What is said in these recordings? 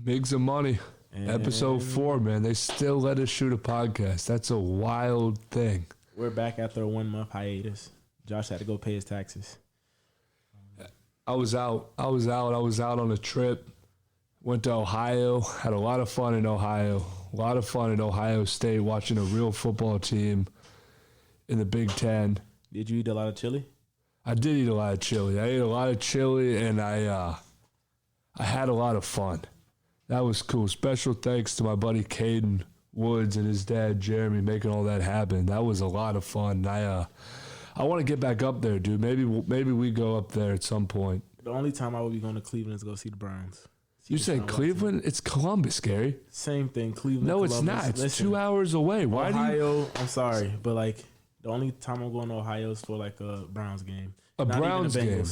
Meigs Money, episode 4, man. They still let us shoot a podcast. That's a wild thing. We're back after a 1-month hiatus. Josh had to go pay his taxes. I was out on a trip. Went to Ohio. Had a lot of fun in Ohio. A lot of fun in Ohio State watching a real football team in the Big Ten. Did you eat a lot of chili? I did eat a lot of chili. I ate a lot of chili, and I had a lot of fun. That was cool. Special thanks to my buddy Caden Woods and his dad Jeremy making all that happen. That was a lot of fun. I want to get back up there, dude. Maybe we go up there at some point. The only time I would be going to Cleveland is to go see the Browns. You said Cleveland? It's Columbus, Gary. Same thing, Cleveland. No, Columbus. It's not. It's Listen, 2 hours away. Why Ohio, I'm sorry, but like the only time I'm going to Ohio is for like a Browns game. Not Browns game?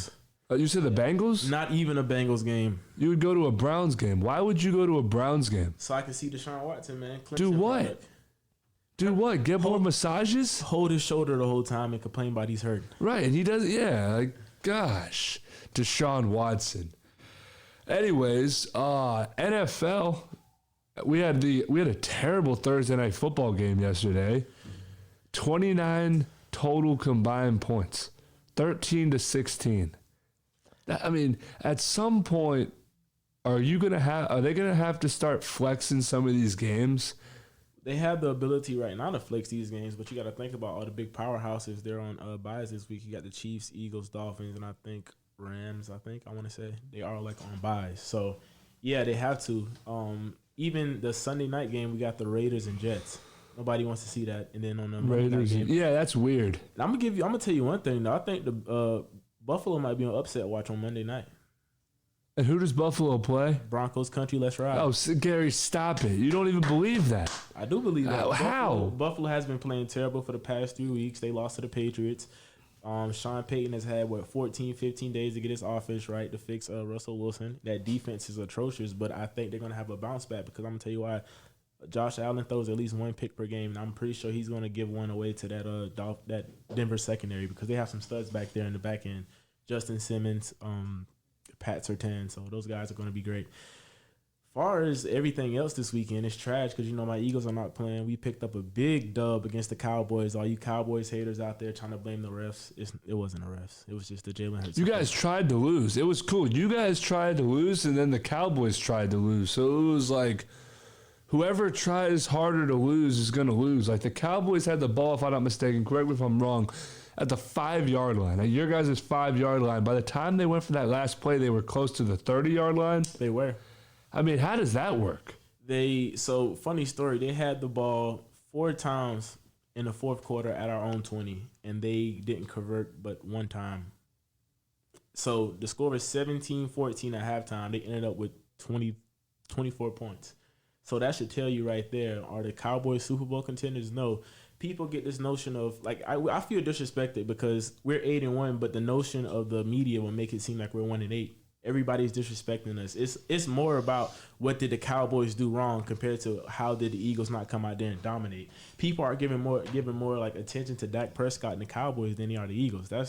You said the Bengals? Not even a Bengals game. You would go to a Browns game. Why would you go to a Browns game? So I can see Deshaun Watson, man. Do what? Do what? Get more massages? Hold his shoulder the whole time and complain about he's hurt. Right, and he does. Yeah, like gosh, Deshaun Watson. Anyways, NFL. We had a terrible Thursday night football game yesterday. 29 total combined points, 13-16. I mean, at some point, are they gonna have to start flexing some of these games? They have the ability right now to flex these games, but you got to think about all the big powerhouses. They're on buys this week. You got the Chiefs, Eagles, Dolphins, and I think Rams. I want to say they are like on buys. So yeah, they have to. Even the Sunday night game, we got the Raiders and Jets. Nobody wants to see that. And then on the Monday night game, yeah, that's weird. And I'm gonna tell you one thing though. I think the Buffalo might be on upset watch on Monday night. And who does Buffalo play? Broncos country, let's ride. Oh, Gary, stop it. You don't even believe that. I do believe that. How? Buffalo has been playing terrible for the past 3 weeks. They lost to the Patriots. Sean Payton has had, 14, 15 days to get his offense right to fix Russell Wilson. That defense is atrocious, but I think they're going to have a bounce back because I'm going to tell you why. Josh Allen throws at least one pick per game, and I'm pretty sure he's going to give one away to that Denver secondary because they have some studs back there in the back end. Justin Simmons, Pat Surtain, so those guys are going to be great. Far as everything else this weekend, it's trash because my Eagles are not playing. We picked up a big dub against the Cowboys. All you Cowboys haters out there trying to blame the refs, it wasn't the refs. It was just the Jalen Hurts. You guys tried to lose. It was cool. You guys tried to lose, and then the Cowboys tried to lose. So it was like whoever tries harder to lose is going to lose. Like the Cowboys had the ball, if I'm not mistaken. Correct me if I'm wrong. At the 5-yard line. At your guys' 5-yard line. By the time they went for that last play, they were close to the 30-yard line. They were. I mean, how does that work? So funny story, they had the ball 4 times in the fourth quarter at our own 20, and they didn't convert but one time. So the score was 17-14 at halftime. They ended up with 24 points. So that should tell you right there, are the Cowboys Super Bowl contenders? No. People get this notion of, like, I feel disrespected because we're 8-1, but the notion of the media will make it seem like we're 1-8. Everybody's disrespecting us. It's more about what did the Cowboys do wrong compared to how did the Eagles not come out there and dominate. People are giving more like attention to Dak Prescott and the Cowboys than they are the Eagles. I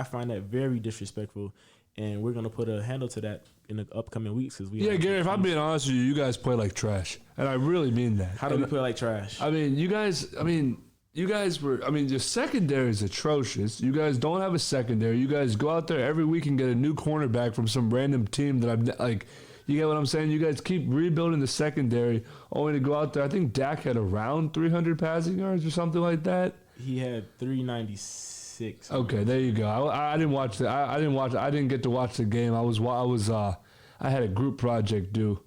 find that very disrespectful, and we're gonna put a handle to that in the upcoming weeks because we. Yeah, Gary. If I'm being honest with you, you guys play like trash, and I really mean that. How do we play like trash? I mean, you guys were. I mean, your secondary is atrocious. You guys don't have a secondary. You guys go out there every week and get a new cornerback from some random team that I'm like. You get what I'm saying? You guys keep rebuilding the secondary only to go out there. I think Dak had around 300 passing yards or something like that. He had 396. Okay, there you go. I didn't watch the. I didn't get to watch the game. I had a group project due.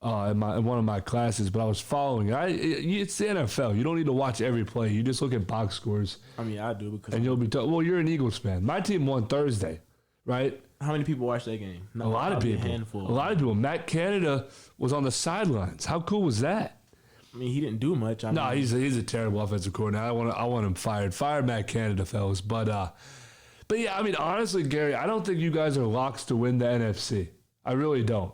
In one of my classes, but I was following it. It's the NFL. You don't need to watch every play. You just look at box scores. I mean, I do because you'll be well. You're an Eagles fan. My team won Thursday, right? How many people watched that game? A lot of people. A handful. A lot of people. Matt Canada was on the sidelines. How cool was that? I mean, he didn't do much. He's a terrible offensive coordinator. I want him fired. Fire Matt Canada, fellas. But yeah, I mean, honestly, Gary, I don't think you guys are locks to win the NFC. I really don't.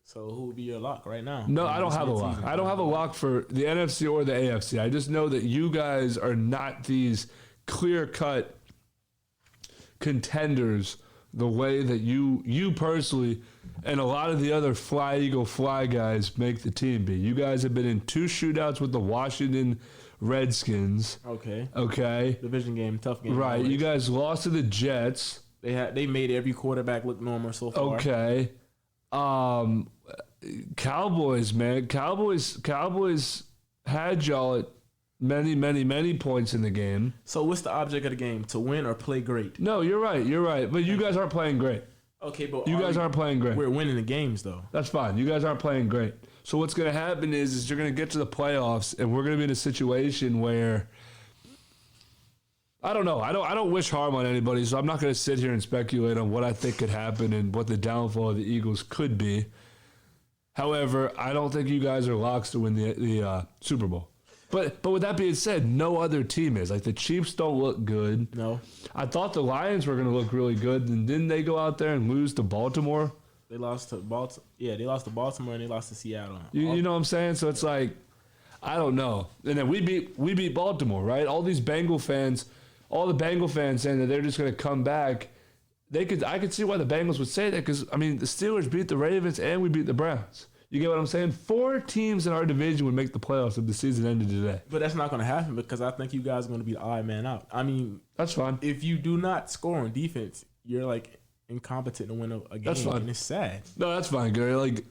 So who would be your lock right now? No, I don't have a lock. I don't have a lock for the NFC or the AFC. I just know that you guys are not these clear-cut contenders the way that you personally and a lot of the other Fly Eagle Fly guys make the team be. You guys have been in 2 shootouts with the Washington Redskins. Okay. Division game, tough game. Right. Always. You guys lost to the Jets. They made every quarterback look normal so far. Okay. Cowboys, man. Cowboys had y'all at many points in the game. So what's the object of the game? To win or play great? No, you're right. But you guys aren't playing great. Okay, but you guys aren't playing great. We're winning the games, though. That's fine. You guys aren't playing great. So what's going to happen is you're going to get to the playoffs, and we're going to be in a situation where I don't know. I don't wish harm on anybody, so I'm not going to sit here and speculate on what I think could happen and what the downfall of the Eagles could be. However, I don't think you guys are locks to win the Super Bowl. But with that being said, no other team is. Like, the Chiefs don't look good. No. I thought the Lions were going to look really good, and didn't they go out there and lose to Baltimore? They lost to Baltimore. Yeah, they lost to Baltimore and they lost to Seattle. You know what I'm saying? So it's like, I don't know. And then we beat Baltimore, right? All the Bengal fans saying that they're just going to come back. I could see why the Bengals would say that because, I mean, the Steelers beat the Ravens and we beat the Browns. You get what I'm saying? 4 teams in our division would make the playoffs if the season ended today. But that's not going to happen because I think you guys are going to be the odd man out. I mean, that's fine. If you do not score on defense, you're like incompetent to win a game. That's fine. And it's sad. No, that's fine, Gary. Like,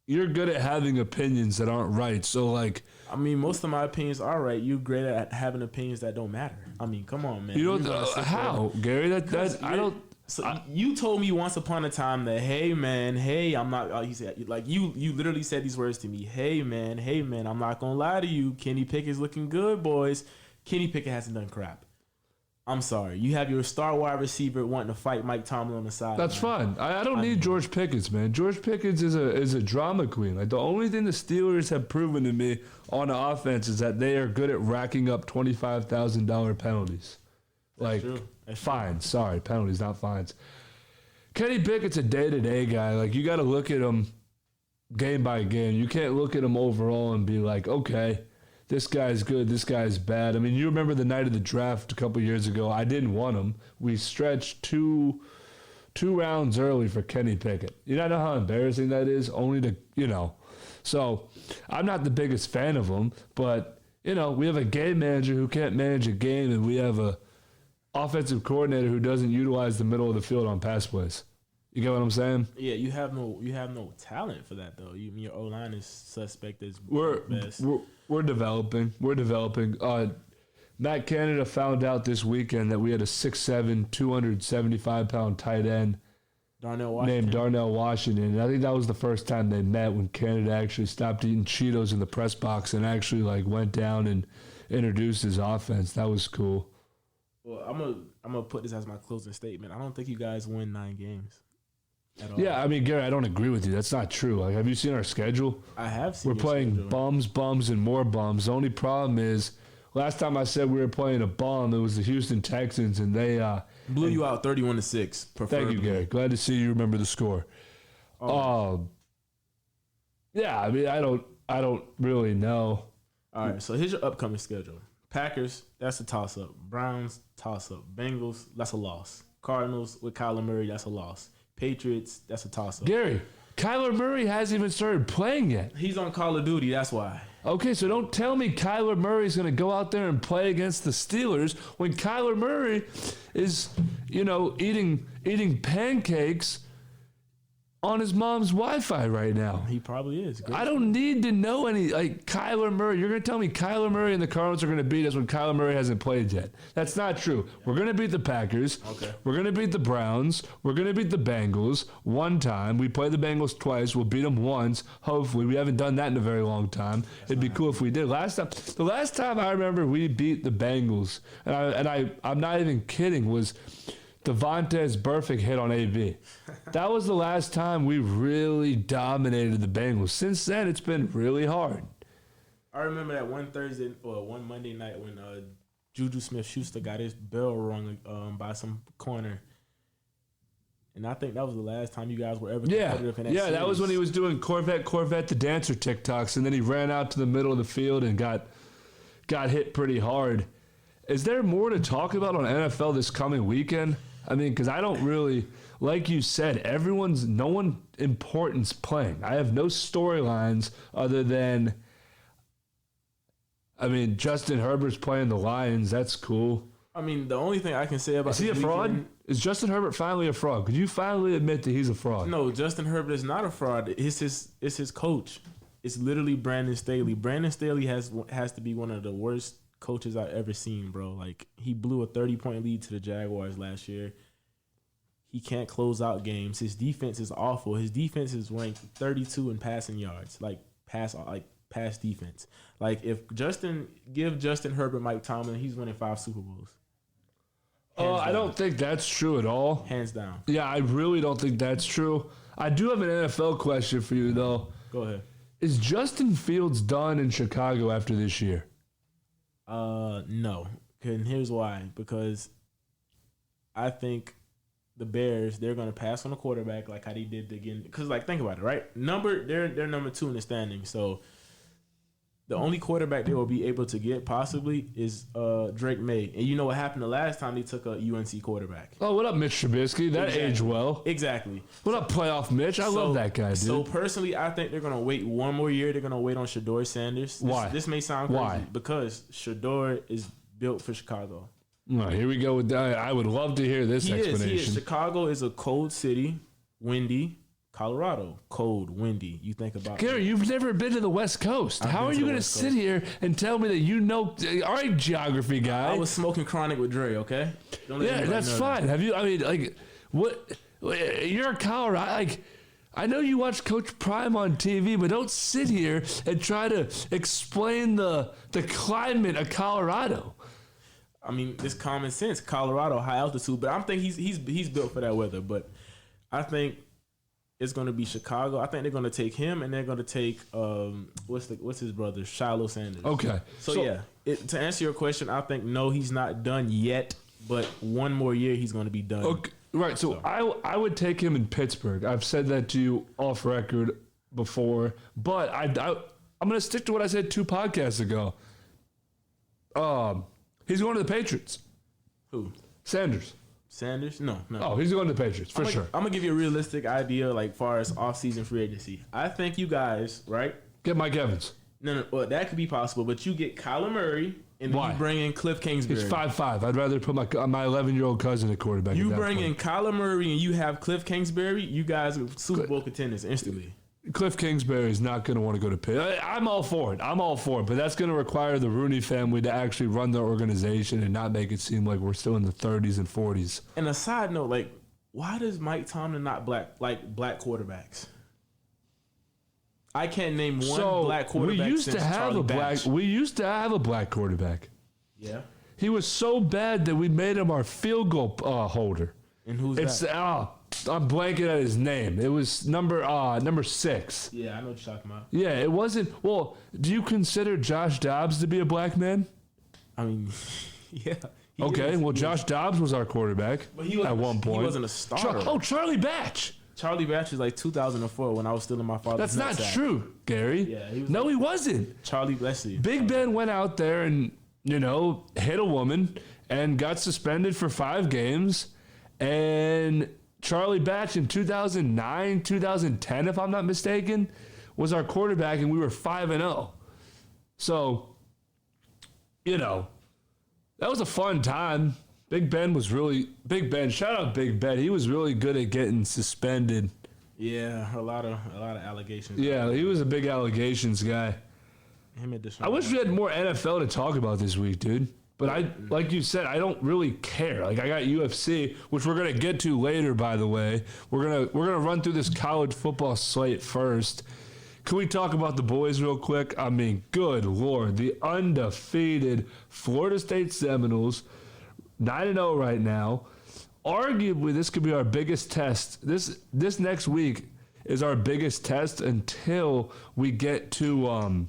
you're good at having opinions that aren't right. So, like, I mean, most of my opinions are right. You're great at having opinions that don't matter. I mean, come on, man. You don't how, Gary? That I don't. So you told me once upon a time that, hey man, I'm not. You said like you literally said these words to me. Hey man, I'm not gonna lie to you. Kenny Pickett's looking good, boys. Kenny Pickett hasn't done crap. I'm sorry. You have your star wide receiver wanting to fight Mike Tomlin on the side. That's fine. I don't need George Pickens, man. George Pickens is a drama queen. Like, the only thing the Steelers have proven to me on the offense is that they are good at racking up $25,000 penalties. Like, fines. True. Sorry, penalties, not fines. Kenny Pickett's a day-to-day guy. Like, you got to look at him game by game. You can't look at him overall and be like, okay, this guy's good, this guy's bad. I mean, you remember the night of the draft a couple years ago. I didn't want him. We stretched two rounds early for Kenny Pickett. You know how embarrassing that is? Only to, So, I'm not the biggest fan of him, but, we have a game manager who can't manage a game, and we have a offensive coordinator who doesn't utilize the middle of the field on pass plays. You get what I'm saying? Yeah, you have no talent for that though. Your O-line is suspect as best. We're developing. Matt Canada found out this weekend that we had a 6'7", 275-pound tight end named Darnell Washington. And I think that was the first time they met when Canada actually stopped eating Cheetos in the press box and actually went down and introduced his offense. That was cool. Well, I'm gonna put this as my closing statement. I don't think you guys win 9 games at all. Yeah, I mean, Gary, I don't agree with you. That's not true. Like, have you seen our schedule? I have seen. We're playing bums, and more bums. The only problem is, last time I said we were playing a bum, it was the Houston Texans, and they blew you out 31-6. Thank you, Gary. Glad to see you remember the score. Yeah, I mean, I don't really know. All right, so here's your upcoming schedule. Packers, that's a toss-up. Browns, toss-up. Bengals, that's a loss. Cardinals with Kyler Murray, that's a loss. Patriots, that's a toss-up. Gary, Kyler Murray hasn't even started playing yet. He's on Call of Duty, that's why. Okay, so don't tell me Kyler Murray's going to go out there and play against the Steelers when Kyler Murray is, eating pancakes on his mom's Wi-Fi right now. He probably is. Great. I don't need to know Kyler Murray. You're going to tell me Kyler Murray and the Cardinals are going to beat us when Kyler Murray hasn't played yet. That's not true. We're going to beat the Packers. Okay. We're going to beat the Browns. We're going to beat the Bengals one time. We play the Bengals twice. We'll beat them once. Hopefully. We haven't done that in a very long time. It'd be cool if we did. The last time I remember we beat the Bengals, and I'm not even kidding, was Devontae's perfect hit on AB. That was the last time we really dominated the Bengals. Since then, it's been really hard. I remember that one Monday night when Juju Smith-Schuster got his bell rung by some corner. And I think that was the last time you guys were ever competitive in that series. That was when he was doing Corvette the Dancer TikToks, and then he ran out to the middle of the field and got hit pretty hard. Is there more to talk about on NFL this coming weekend? I mean, because I don't really, like you said, no one important's playing. I have no storylines other than, I mean, Justin Herbert's playing the Lions. That's cool. I mean, the only thing I can say about Is he a fraud? Is Justin Herbert finally a fraud? Could you finally admit that he's a fraud? No, Justin Herbert is not a fraud. It's his coach. It's literally Brandon Staley. Brandon Staley has to be one of the worst coaches I've ever seen, bro. Like, he blew a 30-point lead to the Jaguars last year. He can't close out games. His defense is awful. His defense is ranked 32 in passing yards, pass defense. Like, give Justin Herbert Mike Tomlin, he's winning 5 Super Bowls. I don't think that's true at all. Hands down. Yeah, I really don't think that's true. I do have an NFL question for you, though. Go ahead. Is Justin Fields done in Chicago after this year? No. And here's why. Because I think the Bears, they're going to pass on the quarterback like how they did again. Because, like, think about it, right? They're number 2 in the standings. So the only quarterback they will be able to get possibly is Drake May. And you know what happened the last time they took a UNC quarterback? Oh, what up, Mitch Trubisky? That aged well. Exactly. What up, playoff Mitch? I love that guy, dude. So, personally, I think they're going to wait one more year. They're going to wait on Shedeur Sanders. Why? This may sound crazy. Why? Because Shedeur is built for Chicago. Well, here we go with that. I would love to hear this explanation. He is. Chicago is a cold city, windy. Colorado, cold, windy. You think about Gary, you've never been to the West Coast. How are you going to sit here and tell me that you know? All right, geography guy. I was smoking chronic with Dre. Okay. Yeah, that's fine. Have you? I mean, like, what? You're a Colorado. Like, I know you watch Coach Prime on TV, but don't sit here and try to explain the climate of Colorado. I mean, it's common sense. Colorado, high altitude, but I'm thinking he's built for that weather. But I think it's going to be Chicago. I think they're going to take him, and they're going to take what's his brother, Shiloh Sanders. Okay. So yeah, to answer your question, I think no, he's not done yet. But one more year, he's going to be done. Okay. Right. So I would take him in Pittsburgh. I've said that to you off record before, but I'm going to stick to what I said 2 podcasts ago. He's going to the Patriots. Who? Sanders. No. Oh, he's going to the Patriots for sure. I'm gonna give you a realistic idea, like far as off-season free agency. I think you guys, right? Get Mike Evans. No. Well, that could be possible, but you get Kyler Murray, and then you bring in Cliff Kingsbury. He's 5'5". I'd rather put my 11-year-old cousin at quarterback. You bring in Kyler Murray, and you have Cliff Kingsbury. You guys are Super Bowl contenders instantly. Cliff Kingsbury is not going to want to go to Pitt. I'm all for it. But that's going to require the Rooney family to actually run their organization and not make it seem like we're still in the 30s and 40s. And a side note, like, why does Mike Tomlin not black quarterbacks? I can't name one black quarterback. We used to have a black quarterback. Yeah. He was so bad that we made him our field goal holder. And who's that? I'm blanking at his name. It was number 6. Yeah, I know what you're talking about. Yeah, it wasn't. Well, do you consider Josh Dobbs to be a black man? I mean, yeah. Okay, Josh Dobbs was our quarterback at one point. He wasn't a starter. Charlie Batch. Charlie Batch was like 2004 when I was still in my father's That's not true, Gary. Yeah, he wasn't. Charlie, bless you. Big Ben went out there and, hit a woman and got suspended for 5 games. And Charlie Batch in 2009, 2010, if I'm not mistaken, was our quarterback, and we were 5-0. So, that was a fun time. Big Ben. Shout out Big Ben. He was really good at getting suspended. Yeah, a lot of allegations. Yeah, he was a big allegations guy. I wish we had more NFL to talk about this week, dude. But like you said, I don't really care. Like, I got UFC, which we're gonna get to later. By the way, we're gonna run through this college football slate first. Can we talk about the boys real quick? I mean, good Lord, the undefeated Florida State Seminoles, 9-0 right now. Arguably, this could be our biggest test. This next week is our biggest test until we get to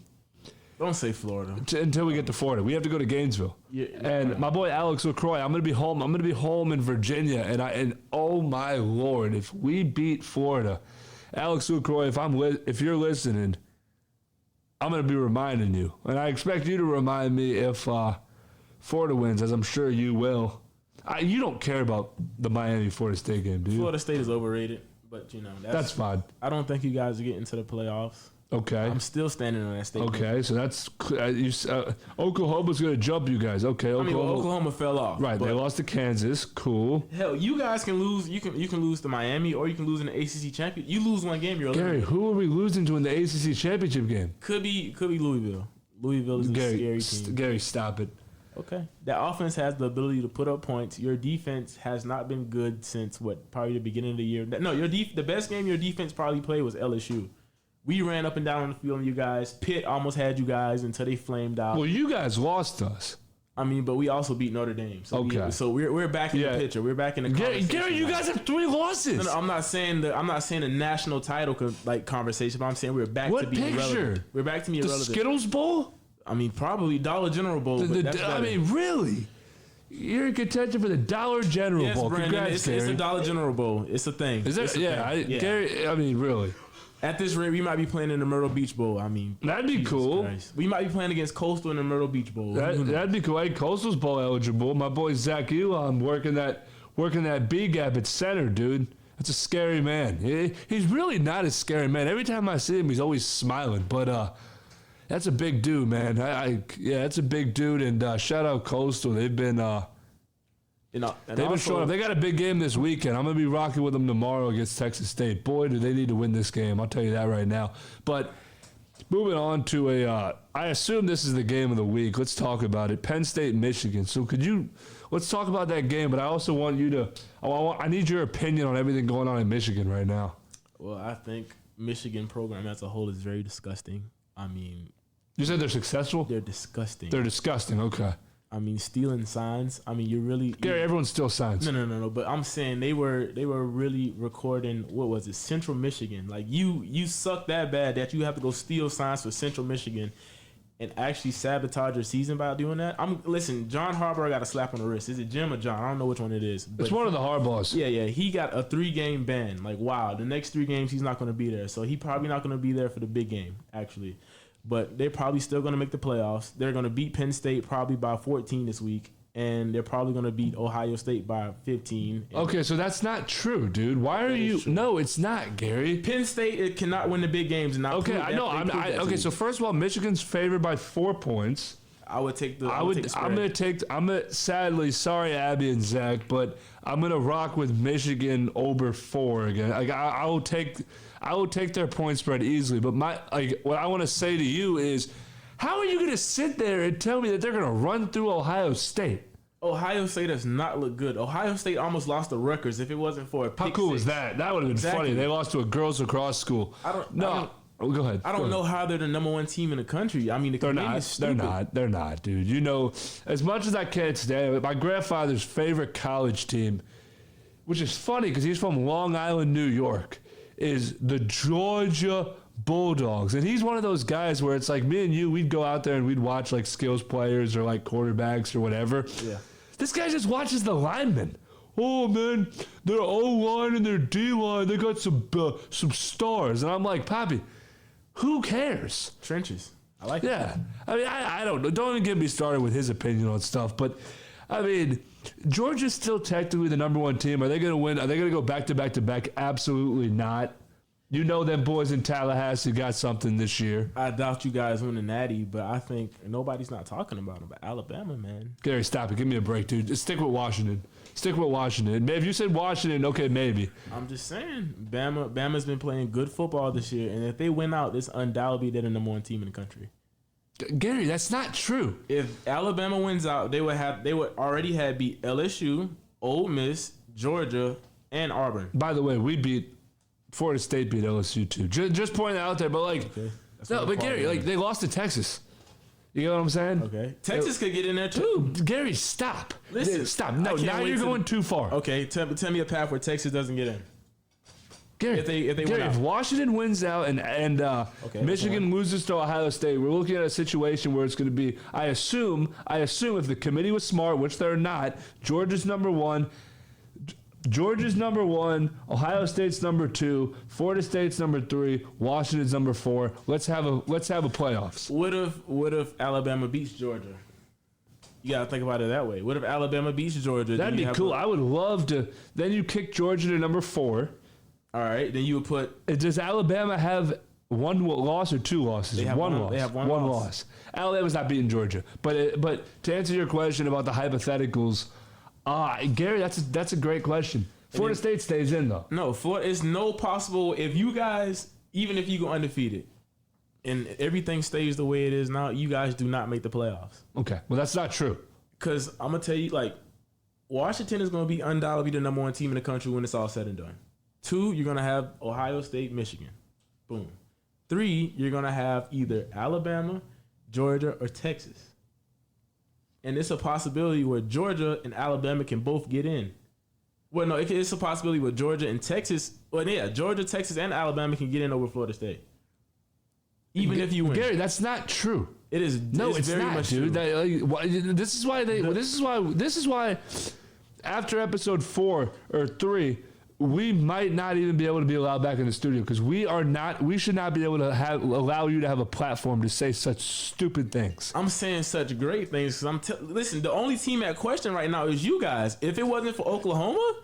Don't say Florida. Until we get to Florida. We have to go to Gainesville. Yeah, and my boy Alex LaCroix, I'm going to be home. I'm going to be home in Virginia. And oh my Lord, if we beat Florida, Alex LaCroix, if you're listening, I'm going to be reminding you. And I expect you to remind me if Florida wins, as I'm sure you will. You don't care about the Miami-Florida State game, do you? Florida State is overrated, but that's fine. I don't think you guys are getting to the playoffs. Okay. I'm still standing on that statement. Okay, so that's Oklahoma's going to jump you guys. Okay, Oklahoma fell off. Right, they lost to Kansas. Cool. Hell, you guys can lose. You can lose to Miami, or you can lose in the ACC championship. You lose one game, you're Gary, eliminated. who are we losing to in the ACC championship game? Could be Louisville. Louisville is a scary team. Gary, stop it. Okay. That offense has the ability to put up points. Your defense has not been good since probably the beginning of the year. No, the best game your defense probably played was LSU. We ran up and down on the field on you guys. Pitt almost had you guys until they flamed out. Well, you guys lost us. I mean, but we also beat Notre Dame. So we're back in the picture. We're back in the conversation. Gary, you guys have 3 losses. No, I'm not saying the national title conversation, but I'm saying we're back to being irrelevant. We're back to being irrelevant. The Skittles Bowl? I mean, probably Dollar General Bowl. I mean, really? You're in contention for the Dollar General Bowl. Brandon, Congrats, it's a Dollar General Bowl. It's a thing. Is that? Yeah, Gary. I mean, really. At this rate, we might be playing in the Myrtle Beach Bowl. I mean, that'd be cool. Christ. We might be playing against Coastal in the Myrtle Beach Bowl. That'd be cool. Hey, Coastal's bowl eligible. My boy Zach Elam working that B gap at center, dude. That's a scary man. He's really not a scary man. Every time I see him, he's always smiling. But that's a big dude, man. That's a big dude. And shout out Coastal. They've been showing up. They got a big game this weekend. I'm going to be rocking with them tomorrow against Texas State. Boy, do they need to win this game. I'll tell you that right now. But moving on to I assume this is the game of the week. Let's talk about it. Penn State, Michigan. So let's talk about that game, but I also want you to, I need your opinion on everything going on in Michigan right now. Well, I think Michigan program as a whole is very disgusting. I mean. You said they're successful? They're disgusting. They're disgusting, okay. I mean, stealing signs. I mean, Gary, everyone steals signs. No. But I'm saying they were really recording. What was it? Central Michigan. Like you suck that bad that you have to go steal signs for Central Michigan, and actually sabotage your season by doing that. Listen. John Harbaugh got a slap on the wrist. Is it Jim or John? I don't know which one it is. It's one of the Harbaughs. Yeah. He got a 3-game ban. Like, wow. The next 3 games he's not going to be there. So he probably not going to be there for the big game. Actually. But they're probably still going to make the playoffs. They're going to beat Penn State probably by 14 this week. And they're probably going to beat Ohio State by 15. Okay, so that's not true, dude. Why are you... True. No, it's not, Gary. Penn State cannot win the big games. And not okay, I know. Okay, so first of all, Michigan's favored by 4 points. I would take the sadly, sorry, Abby and Zach, but I'm going to rock with Michigan over 4 again. Like, I will take their point spread easily, but what I want to say to you is, how are you going to sit there and tell me that they're going to run through Ohio State? Ohio State does not look good. Ohio State almost lost to Rutgers if it wasn't for a pick How cool 6. was that? That would have been funny. They lost to a girls lacrosse school. Go ahead. I don't know how they're the number 1 team in the country. I mean, the committee is stupid. They're not, dude. You know, as much as I can't stand it, my grandfather's favorite college team, which is funny because he's from Long Island, New York, is the Georgia Bulldogs. And he's one of those guys where it's like me and you, we'd go out there and we'd watch like skills players or like quarterbacks or whatever. Yeah. This guy just watches the linemen. Oh, man, their O-line and their D-line, they got some stars. And I'm like, Poppy, who cares? Trenches. I like it. Yeah. I mean, I don't know. Don't even get me started with his opinion on stuff. But, I mean, Georgia's still technically the number 1 team. Are they going to win? Are they going to go back-to-back-to-back? Absolutely not. You know them boys in Tallahassee got something this year. I doubt you guys win the Natty, but I think nobody's not talking about them. But Alabama, man. Gary, stop it. Give me a break, dude. Just stick with Washington. If you said Washington, okay, maybe. I'm just saying, Bama's been playing good football this year, and if they win out, it's undoubtedly they're the number 1 team in the country. Gary, that's not true. If Alabama wins out, they would already have beat LSU, Ole Miss, Georgia, and Auburn. By the way, Florida State beat LSU too. Just pointing out there, but okay. No, but Gary, they lost to Texas. You know what I'm saying? Okay. Texas could get in there too. Gary, stop. Listen, stop. No, now you're going too far. Okay, tell me a path where Texas doesn't get in. Gary, if Washington wins out and Michigan loses to Ohio State, we're looking at a situation where it's going to be. I assume if the committee was smart, which they're not, Georgia's number 1. Georgia's number 1, Ohio State's number 2, Florida State's number 3, Washington's number 4. Let's have a playoffs. What if Alabama beats Georgia? You got to think about it that way. What if Alabama beats Georgia? That'd be cool. I would love to. Then you kick Georgia to number 4. All right. Then you would put. Does Alabama have one loss or 2 losses? They have one loss. They have one loss. Alabama's not beating Georgia. But to answer your question about the hypotheticals, Gary, that's a great question. Florida State stays in though. No, it's no possible if you guys, even if you go undefeated, and everything stays the way it is now, you guys do not make the playoffs. Okay, well that's not true. Because I'm gonna tell you, like, Washington is gonna be undoubtedly the number 1 team in the country when it's all said and done. 2, you're gonna have Ohio State, Michigan. Boom. 3, you're gonna have either Alabama, Georgia, or Texas. And it's a possibility where Georgia and Alabama can both get in. Well, no, it's a possibility where Georgia and Texas. Well, yeah, Georgia, Texas, and Alabama can get in over Florida State. Even if you win, Gary, that's not true. It is. No, it's very not, much dude. True. This is why This is why. After episode 4 or 3, we might not even be able to be allowed back in the studio because we should not be able to allow you to have a platform to say such stupid things. I'm saying such great things because listen, the only team at question right now is you guys. If it wasn't for Oklahoma,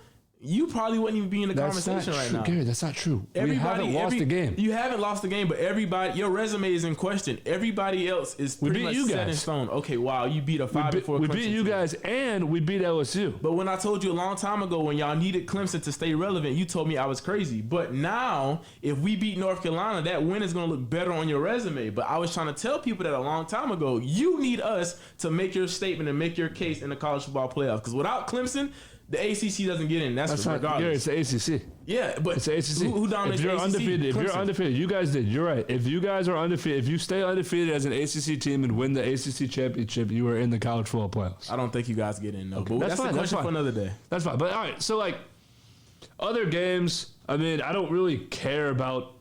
you probably wouldn't even be in the conversation right now. Gary, that's not true. We haven't lost the game. You haven't lost the game, but your resume is in question. Everybody else is pretty much set in stone. Okay, wow, you beat a 5-4. We beat you guys, and we beat LSU. But when I told you a long time ago when y'all needed Clemson to stay relevant, you told me I was crazy. But now, if we beat North Carolina, that win is going to look better on your resume. But I was trying to tell people that a long time ago, you need us to make your statement and make your case in the college football playoffs. Because without Clemson, the ACC doesn't get in. That's not regardless. Gary, it's the ACC. Yeah, but it's the ACC. Who dominates if you're the ACC? undefeated, Clemson. if you're undefeated, you guys did. You're right. If you guys are undefeated, if you stay undefeated as an ACC team and win the ACC championship, you are in the college football playoffs. I don't think you guys get in though. Okay. But that's a question for another day. That's fine. But all right, so like other games, I mean, I don't really care about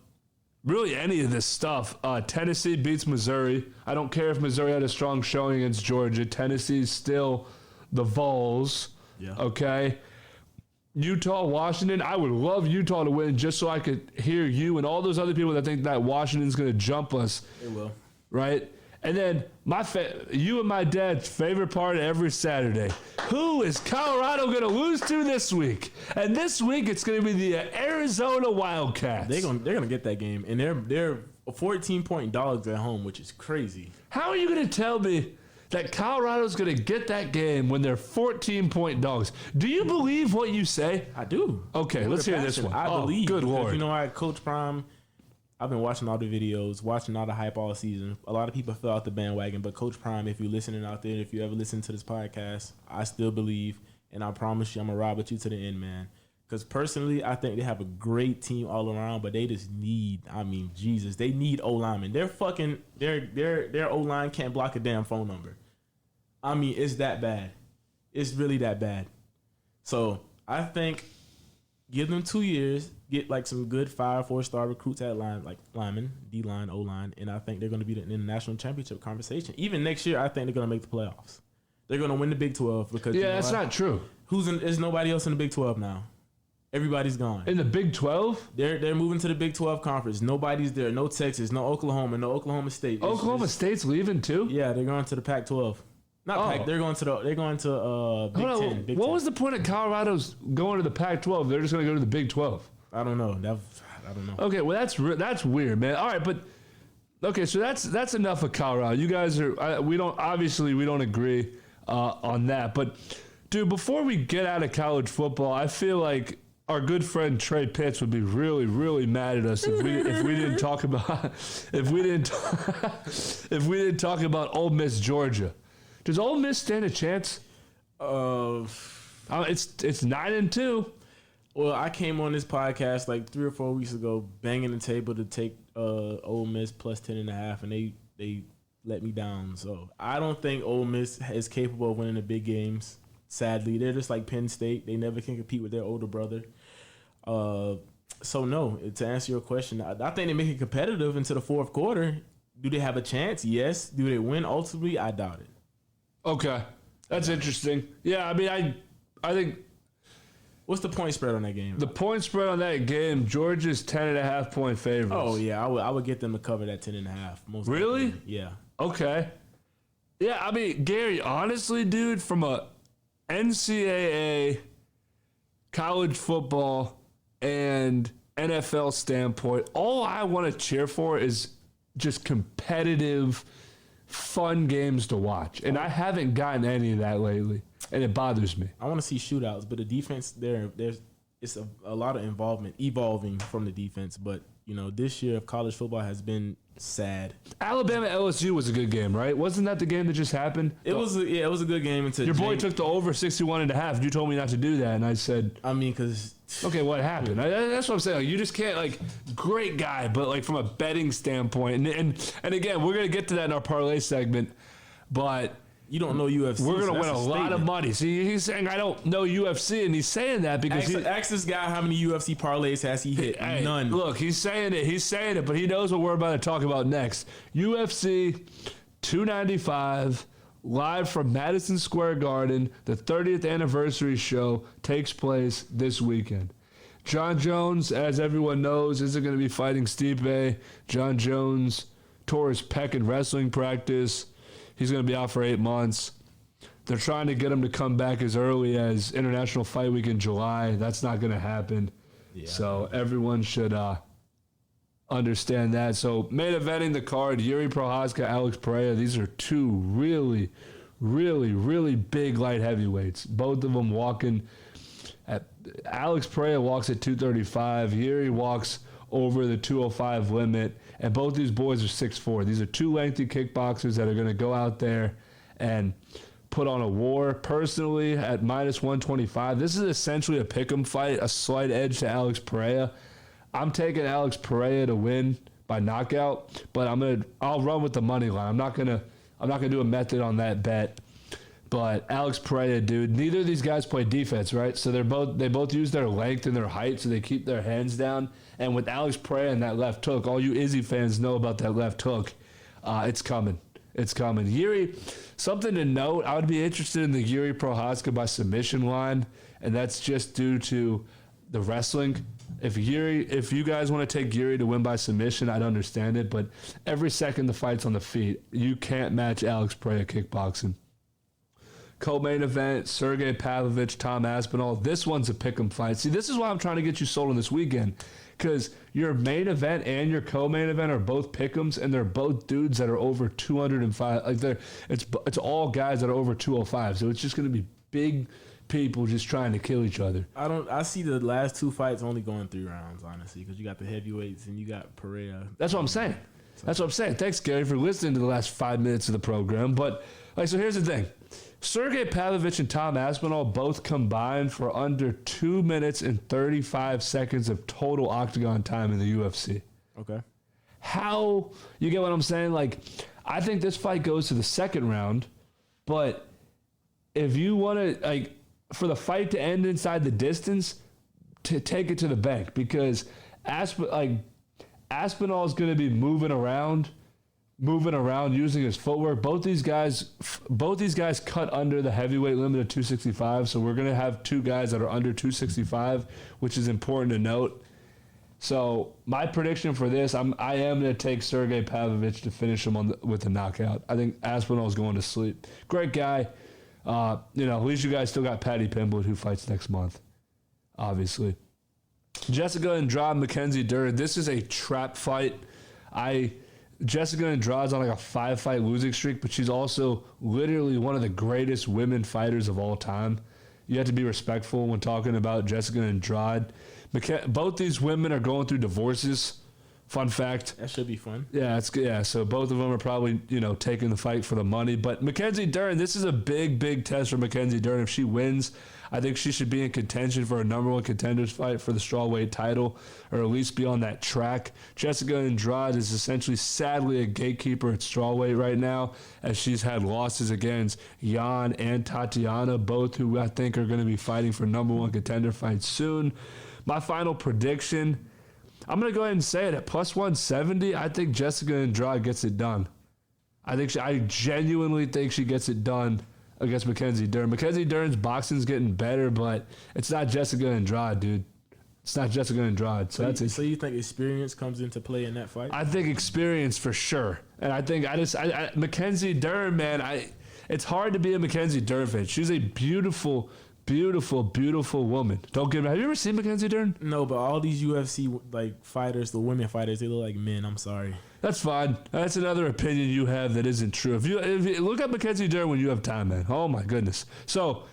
really any of this stuff. Tennessee beats Missouri. I don't care if Missouri had a strong showing against Georgia. Tennessee's still the Vols. Yeah. Okay. Utah, Washington. I would love Utah to win just so I could hear you and all those other people that think that Washington's going to jump us. They will. Right? And then you and my dad's favorite part of every Saturday. Who is Colorado going to lose to this week? And this week it's going to be the Arizona Wildcats. They're gonna get that game, and they're 14-point dogs at home, which is crazy. How are you going to tell me that Colorado's going to get that game when they're 14-point dogs? Do you believe what you say? I do. Okay, let's hear this one. I believe. Good Lord. You know, Coach Prime, I've been watching all the videos, watching all the hype all season. A lot of people fell out the bandwagon, but Coach Prime, if you're listening out there, if you ever listen to this podcast, I still believe, and I promise you I'm going to ride with you to the end, man. Because personally, I think they have a great team all around, but they just need, Jesus, they need O-linemen. Their O-line can't block a damn phone number. It's that bad. It's really that bad. So I think give them 2 years, get like some good 5-4-star recruits at line, like linemen, D-line, O-line, and I think they're going to be in the national championship conversation. Even next year, I think they're going to make the playoffs. They're going to win the Big 12 because that's not true. There's nobody else in the Big 12 now. Everybody's gone. In the Big 12? They're moving to the Big 12 conference. Nobody's there. No Texas, no Oklahoma, no Oklahoma State. Oklahoma State's leaving too? Yeah, they're going to the Pac-12. Pac. They're going to Big 10. What was the point of Colorado's going to the Pac-12? They're just going to go to the Big 12. I don't know. I don't know. Okay, well that's weird, man. All right, but okay, so that's enough of Colorado. You guys we don't agree on that. But dude, before we get out of college football, I feel like our good friend Trey Pitts would be really, really mad at us if we didn't talk about if we didn't talk about Ole Miss Georgia. Does Ole Miss stand a chance? It's 9-2. Well, I came on this podcast like 3 or 4 weeks ago, banging the table to take Ole Miss plus 10.5, and they let me down. So I don't think Ole Miss is capable of winning the big games. Sadly, they're just like Penn State. They never can compete with their older brother. So no, to answer your question, I think they make it competitive into the fourth quarter. Do they have a chance? Yes. Do they win ultimately? I doubt it. Okay, that's interesting. Yeah, I think. What's the point spread on that game? The point spread on that game, Georgia's 10.5 point favorites. Oh yeah, I would get them to cover that 10.5. Really? Definitely. Yeah. Okay. Yeah, I mean, Gary, honestly, dude, from a NCAA, college football, and NFL standpoint, all I want to cheer for is just competitive, fun games to watch. And I haven't gotten any of that lately, and it bothers me. I want to see shootouts, but the defense there's a lot of evolving from the defense. But this year of college football has been sad. Alabama LSU was a good game, right? Wasn't that the game that just happened? It was a good game. Your boy took the over 61.5. You told me not to do that, and I said, because okay, what happened? That's what I'm saying. Like, you just can't, great guy, but from a betting standpoint, and again, we're gonna get to that in our parlay segment, but you don't know UFC. We're gonna win a lot of money. See, he's saying I don't know UFC, and he's saying that because ask this guy how many UFC parlays has he hit? Hey, none. Look, he's saying it, but he knows what we're about to talk about next. UFC 295 live from Madison Square Garden. The 30th anniversary show takes place this weekend. John Jones, as everyone knows, isn't going to be fighting Stipe. John Jones tore his pec in wrestling practice. He's going to be out for 8 months. They're trying to get him to come back as early as International Fight Week in July. That's not going to happen. Yeah. So everyone should understand that. So main eventing the card, Yuri Prochazka, Alex Pereira. These are two really, really, really big light heavyweights. Both of them walking at Alex Pereira walks at 235. Yuri walks over the 205 limit. And both these boys are 6'4". These are two lengthy kickboxers that are going to go out there and put on a war. Personally, at minus 125, this is essentially a pick'em fight, a slight edge to Alex Pereira. I'm taking Alex Pereira to win by knockout, but I'll run with the money line. I'm not gonna do a method on that bet. But Alex Pereira, dude, neither of these guys play defense, right? So they both use their length and their height, so they keep their hands down. And with Alex Pereira and that left hook, all you Izzy fans know about that left hook. It's coming. It's coming. Yuri, something to note, I would be interested in the Yuri Prochazka by submission line, and that's just due to the wrestling. If you guys want to take Yuri to win by submission, I'd understand it, but every second the fight's on the feet. You can't match Alex Pereira kickboxing. Co-main event, Sergey Pavlovich, Tom Aspinall. This one's a pick'em fight. See, this is why I'm trying to get you sold on this weekend, because your main event and your co-main event are both pick'ems, and they're both dudes that are over 205. It's all guys that are over 205. So it's just going to be big people just trying to kill each other. I see the last two fights only going 3 rounds, honestly, because you got the heavyweights and you got Pereira. That's what I'm saying. Thanks, Gary, for listening to the last 5 minutes of the program. But so here's the thing. Sergey Pavlovich and Tom Aspinall both combined for under 2 minutes and 35 seconds of total octagon time in the UFC. Okay. How, you get what I'm saying? I think this fight goes to the second round, but if you want to, for the fight to end inside the distance, to take it to the bank, because Aspinall is going to be moving around using his footwork. Both these guys cut under the heavyweight limit of 265, so we're going to have two guys that are under 265, which is important to note. So my prediction for this, I am going to take Sergey Pavlovich to finish him with a knockout. I think Aspinall is going to sleep. Great guy. At least you guys still got Patty Pimblett, who fights next month, obviously. Jessica Andrade, Mackenzie Dern. This is a trap fight. Jessica Andrade's on a 5-fight losing streak, but she's also literally one of the greatest women fighters of all time. You have to be respectful when talking about Jessica Andrade. Both these women are going through divorces. Fun fact. That should be fun. Yeah, so both of them are probably, taking the fight for the money. But Mackenzie Dern, this is a big, big test for Mackenzie Dern. If she wins, I think she should be in contention for a number one contenders fight for the strawweight title, or at least be on that track. Jessica Andrade is essentially, sadly, a gatekeeper at strawweight right now, as she's had losses against Jan and Tatiana, both who I think are going to be fighting for number one contender fights soon. My final prediction, I'm going to go ahead and say it. At plus 170, I think Jessica Andrade gets it done. I genuinely think she gets it done against Mackenzie Dern. Mackenzie Dern's boxing's getting better, but it's not Jessica Andrade, dude. It's not Jessica Andrade. So you think experience comes into play in that fight? I think experience for sure. And I think Mackenzie Dern, man, it's hard to be a Mackenzie Dern fan. She's a beautiful, beautiful, beautiful woman. Don't get me. Have you ever seen Mackenzie Dern? No, but all these UFC like fighters, the women fighters, they look like men. I'm sorry. That's fine. That's another opinion you have that isn't true. If you look at Mackenzie Dern when you have time, man. Oh my goodness. So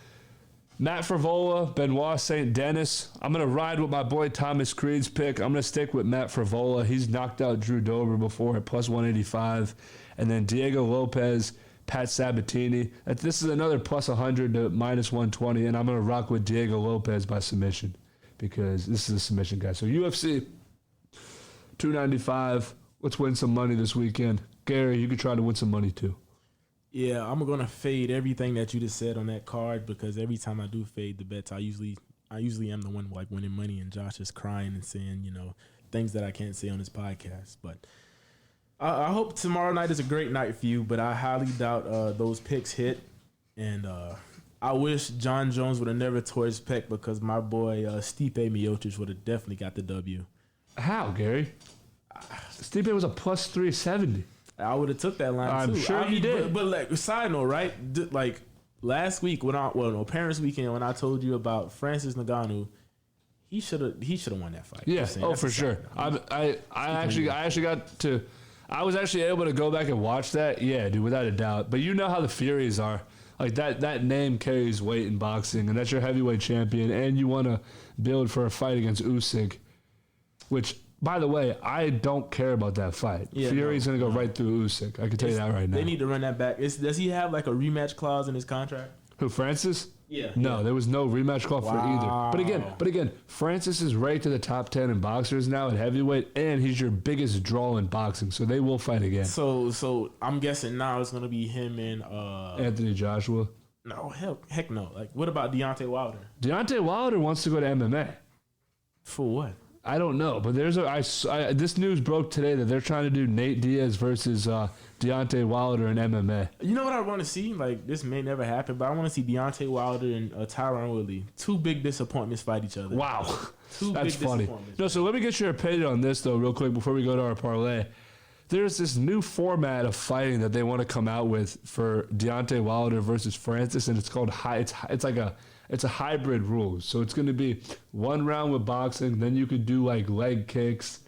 Matt Frivola, Benoit St. Denis. I'm gonna ride with my boy Thomas Creed's pick. I'm gonna stick with Matt Frivola. He's knocked out Drew Dober before at plus 185, and then Diego Lopez, Pat Sabatini. This is another plus 100 to minus 120, and I'm gonna rock with Diego Lopez by submission because this is a submission guy. So UFC 295. Let's win some money this weekend. Gary, you could try to win some money too. Yeah, I'm gonna fade everything that you just said on that card because every time I do fade the bets, I usually am the one like winning money, and Josh is crying and saying things that I can't say on this podcast. But I hope tomorrow night is a great night for you. But I highly doubt those picks hit, and I wish John Jones would have never tore his pec because my boy Stipe Miocic would have definitely got the W. How, Gary? Stipe was a plus 370. I would have took that line too. I'm sure you did. But like, side note, right? Like last week Parents Weekend when I told you about Francis Ngannou, he should have won that fight. Yeah. Oh, for sure. I was actually able to go back and watch that. Yeah, dude, without a doubt. But you know how the Furies are. Like that name carries weight in boxing, and that's your heavyweight champion, and you want to build for a fight against Usyk, which. By the way, I don't care about that fight. Yeah, Fury's going to go right through Usyk. I can tell you that right now. They need to run that back. Does he have like a rematch clause in his contract? Who, Francis? Yeah. No, there was no rematch clause for either. But again, Francis is right to the top 10 in boxers now at heavyweight, and he's your biggest draw in boxing, so they will fight again. So I'm guessing now it's going to be him and Anthony Joshua. No, heck no. Like, what about Deontay Wilder? Deontay Wilder wants to go to MMA. For what? I don't know, but this news broke today that they're trying to do Nate Diaz versus Deontay Wilder in MMA. You know what I want to see? Like, this may never happen, but I want to see Deontay Wilder and Tyron Woodley. Two big disappointments fight each other. Wow. That's funny. No, so let me get your opinion on this, though, real quick before we go to our parlay. There's this new format of fighting that they want to come out with for Deontay Wilder versus Francis, and it's called it's a hybrid rules. So it's going to be one round with boxing, then you could do like leg kicks.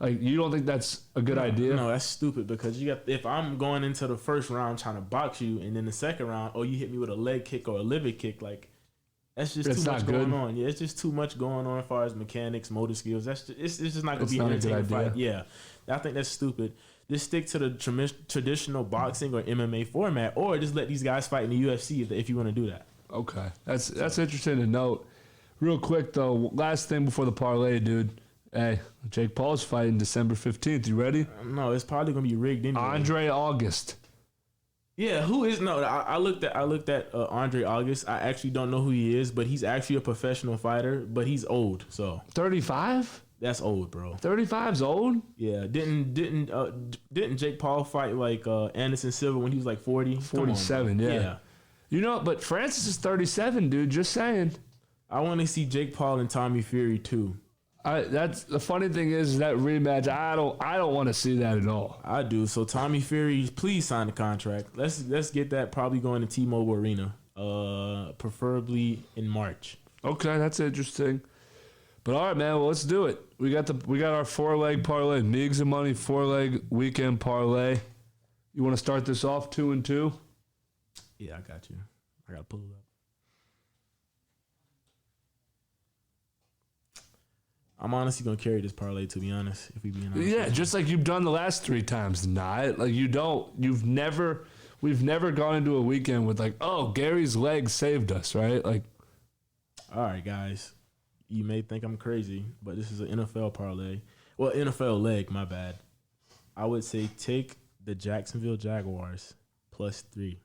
Like, you don't think that's a good idea? No, that's stupid because if I'm going into the first round trying to box you, and then the second round, you hit me with a leg kick or a liver kick, like that's just too much going on. Yeah, it's just too much going on as far as mechanics, motor skills. It's just not going to be an entertaining fight. Yeah, I think that's stupid. Just stick to the traditional boxing or MMA format, or just let these guys fight in the UFC if you want to do that. Okay, that's interesting to note. Real quick though, last thing before the parlay, dude. Hey, Jake Paul's fighting December 15th. You ready? No, it's probably gonna be rigged anyway. Andre August. Yeah, who is? No, I looked at Andre August. I actually don't know who he is, but he's actually a professional fighter. But he's old, so 35. That's old, bro. 35's old. Yeah, didn't Jake Paul fight like Anderson Silva when he was like 40? 47, yeah. You know, but Francis is 37, dude. Just saying. I want to see Jake Paul and Tommy Fury too. That's the funny thing is that rematch. I don't want to see that at all. I do. So Tommy Fury, please sign the contract. Let's get that probably going to T-Mobile Arena, preferably in March. Okay, that's interesting. But all right, man. Well, let's do it. We got our 4-leg parlay, Meigs Money 4-leg weekend parlay. You want to start this off 2-2? Yeah, I got you. I got to pull it up. I'm honestly going to carry this parlay, to be honest, if we being honest. Yeah, just like you've done the last 3 times, not like we've never gone into a weekend with like, oh, Gary's leg saved us, right? Like, all right, guys, you may think I'm crazy, but this is an NFL parlay. Well, NFL leg, my bad. I would say take the Jacksonville Jaguars +3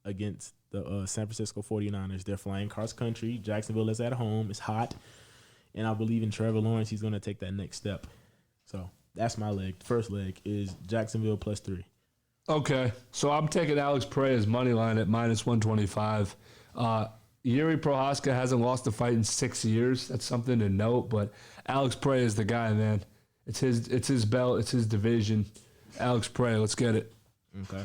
against the San Francisco 49ers. They're flying cross country. Jacksonville is at home. It's hot. And I believe in Trevor Lawrence. He's going to take that next step. So that's my leg. First leg is Jacksonville +3. Okay. So I'm taking Alex Pereira's money line at -125. Yuri Prohaska hasn't lost a fight in 6 years. That's something to note. But Alex Pereira is the guy, man. It's his belt. It's his division. Alex Pray, let's get it. Okay.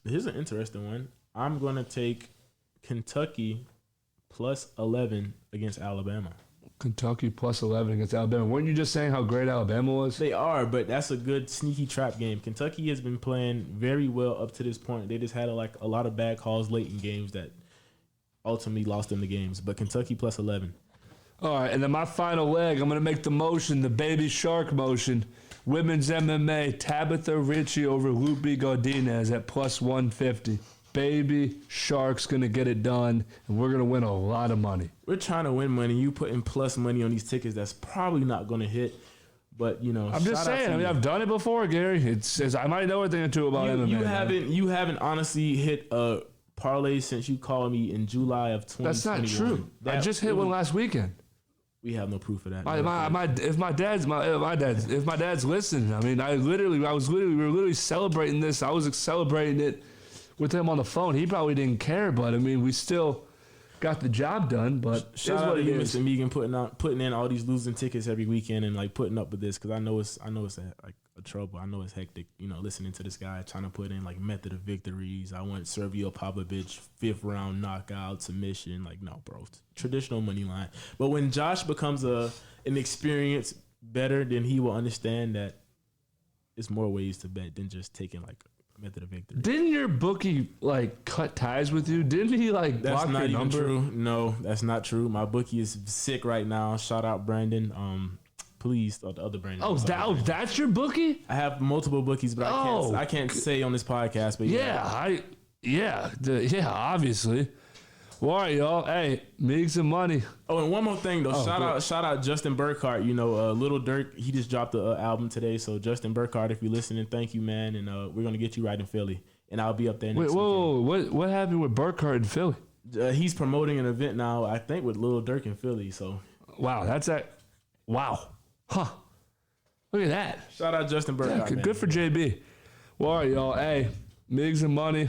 Here's an interesting one. I'm going to take Kentucky plus 11 against Alabama. Kentucky plus 11 against Alabama. Weren't you just saying how great Alabama was? They are, but that's a good sneaky trap game. Kentucky has been playing very well up to this point. They just had a lot of bad calls late in games that ultimately lost them the games. But Kentucky plus 11. All right, and then my final leg, I'm going to make the motion, the baby shark motion. Women's MMA, Tabitha Ricci over Lupi Godinez at plus 150. Baby Shark's going to get it done, and we're going to win a lot of money. We're trying to win money. You putting plus money on these tickets that's probably not going to hit. But, I'm just saying. I mean, I've done it before, Gary. I might know a thing or two about MMA. You haven't honestly hit a parlay since you called me in July of 2021. That's not true. I just hit one last weekend. We have no proof of that. If my dad's listening, I mean, we were literally celebrating this. I was celebrating it with him on the phone. He probably didn't care, but I mean, we still got the job done. But shout out to you, Mr. Megan, putting in all these losing tickets every weekend and like putting up with this because I know it's a trouble. I know it's hectic. Listening to this guy trying to put in like method of victories. I want Sergio Pavlovich 5th round knockout submission. Like no, bro, traditional money line. But when Josh becomes an experienced better, then he will understand that there's more ways to bet than just taking like method of victory. Didn't your bookie like cut ties with you? Didn't he like block your number? True. No, that's not true. My bookie is sick right now. Shout out Brandon. Please, the other Brandon. That's your bookie? I have multiple bookies, but I can't say on this podcast. But obviously. Well, all right, y'all. Hey, Meigs Money. Oh, and one more thing though. Shout out Justin Burkhardt. Little Dirk. He just dropped the album today. So Justin Burkhardt, if you're listening, thank you, man. And we're gonna get you right in Philly, and I'll be up there next weekend. What happened with Burkhardt in Philly? He's promoting an event now. I think with Little Dirk in Philly. So wow, wow, huh? Look at that. Shout out Justin Burkhardt. Yeah, good for JB. Well, all right, y'all. Hey, Meigs Money.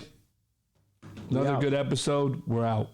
Another good episode. We're out.